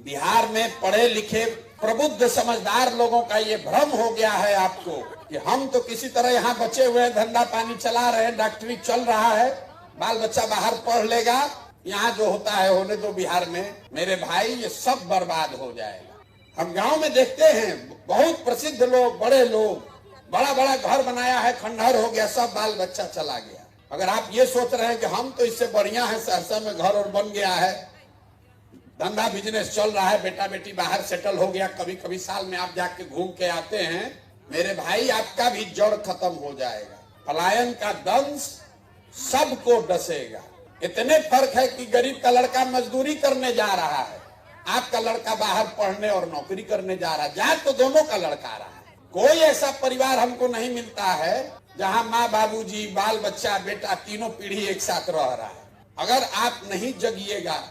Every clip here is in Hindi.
बिहार में पढ़े लिखे प्रबुद्ध समझदार लोगों का ये भ्रम हो गया है आपको कि हम तो किसी तरह यहाँ बचे हुए धंधा पानी चला रहे हैं, डॉक्टरी चल रहा है, बाल बच्चा बाहर पढ़ लेगा, यहाँ जो होता है होने दो बिहार में। मेरे भाई ये सब बर्बाद हो जाएगा। हम गांव में देखते हैं बहुत प्रसिद्ध लोग, बड़े लोग, बड़ा बड़ा घर बनाया है, खंडहर हो गया, सब बाल बच्चा चला गया। अगर आप ये सोच रहे हैं कि हम तो इससे बढ़िया है, सहरसा में घर और बन गया है, धंधा बिजनेस चल रहा है, बेटा बेटी बाहर सेटल हो गया, कभी कभी साल में आप जाके घूम के आते हैं, मेरे भाई आपका भी जड़ खत्म हो जाएगा। पलायन का दंश सबको डसेगा। इतने फर्क है कि गरीब का लड़का मजदूरी करने जा रहा है, आपका लड़का बाहर पढ़ने और नौकरी करने जा रहा है। जा तो दोनों का लड़का रहा है। कोई ऐसा परिवार हमको नहीं मिलता है जहां माँ बाबूजी, बाल बच्चा, बेटा तीनों पीढ़ी एक साथ रह रहा है। अगर आप नहीं जगिएगा,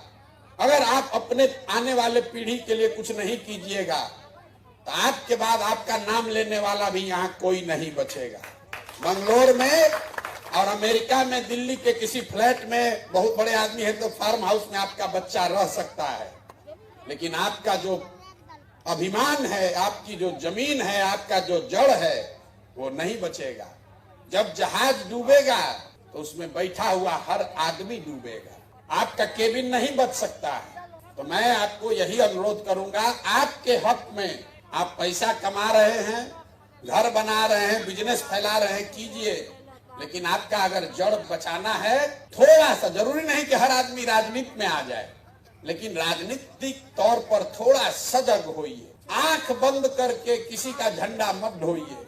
अगर आप अपने आने वाले पीढ़ी के लिए कुछ नहीं कीजिएगा, तो आपके बाद आपका नाम लेने वाला भी यहाँ कोई नहीं बचेगा। बंगलोर में और अमेरिका में, दिल्ली के किसी फ्लैट में बहुत बड़े आदमी है तो फार्म हाउस में आपका बच्चा रह सकता है, लेकिन आपका जो अभिमान है, आपकी जो जमीन है, आपका जो जड़ है, वो नहीं बचेगा। जब जहाज डूबेगा तो उसमें बैठा हुआ हर आदमी डूबेगा, आपका केबिन नहीं बच सकता है। तो मैं आपको यही अनुरोध करूंगा, आपके हक में आप पैसा कमा रहे हैं, घर बना रहे हैं, बिजनेस फैला रहे हैं, कीजिए, लेकिन आपका अगर जड़ बचाना है, थोड़ा सा, जरूरी नहीं कि हर आदमी राजनीति में आ जाए, लेकिन राजनीतिक तौर पर थोड़ा सजग होइए। आंख बंद करके किसी का झंडा मत ढोइए।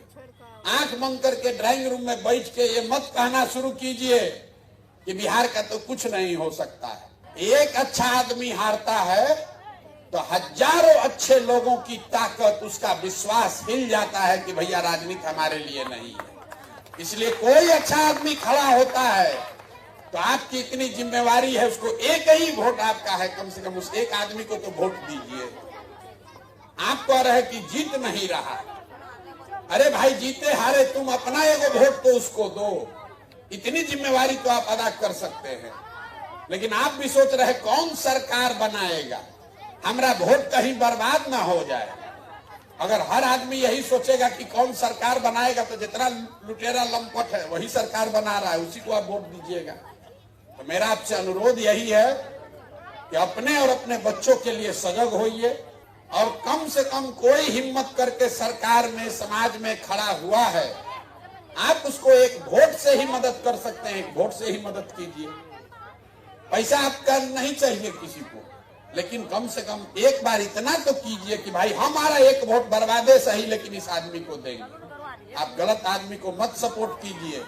आंख बंद करके ड्राइंग रूम में बैठ के ये मत कहना शुरू कीजिए कि बिहार का तो कुछ नहीं हो सकता है। एक अच्छा आदमी हारता है तो हजारों अच्छे लोगों की ताकत, उसका विश्वास हिल जाता है कि भैया राजनीति हमारे लिए नहीं है। इसलिए कोई अच्छा आदमी खड़ा होता है तो आपकी इतनी जिम्मेवारी है, उसको एक ही वोट आपका है, कम से कम उस एक आदमी को तो वोट दीजिए। आप कह रहे कि जीत नहीं रहा, अरे भाई जीते हारे तुम अपना एक वोट तो उसको दो, इतनी जिम्मेवारी तो आप अदा कर सकते हैं। लेकिन आप भी सोच रहे कौन सरकार बनाएगा, हमारा वोट कहीं बर्बाद ना हो जाए। अगर हर आदमी यही सोचेगा कि कौन सरकार बनाएगा, तो जितना लुटेरा लंपट है वही सरकार बना रहा है, उसी को आप वोट दीजिएगा। तो मेरा आपसे अनुरोध यही है कि अपने और अपने बच्चों के लिए सजग होइए, और कम से कम कोई हिम्मत करके सरकार में, समाज में खड़ा हुआ है, आप उसको एक वोट से ही मदद कर सकते हैं, एक वोट से ही मदद कीजिए। पैसा आपका नहीं चाहिए किसी को, लेकिन कम से कम एक बार इतना तो कीजिए कि भाई हमारा एक वोट बर्बादे सही, लेकिन इस आदमी को देंगे। आप गलत आदमी को मत सपोर्ट कीजिए,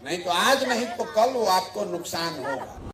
नहीं तो आज नहीं तो कल वो आपको नुकसान होगा।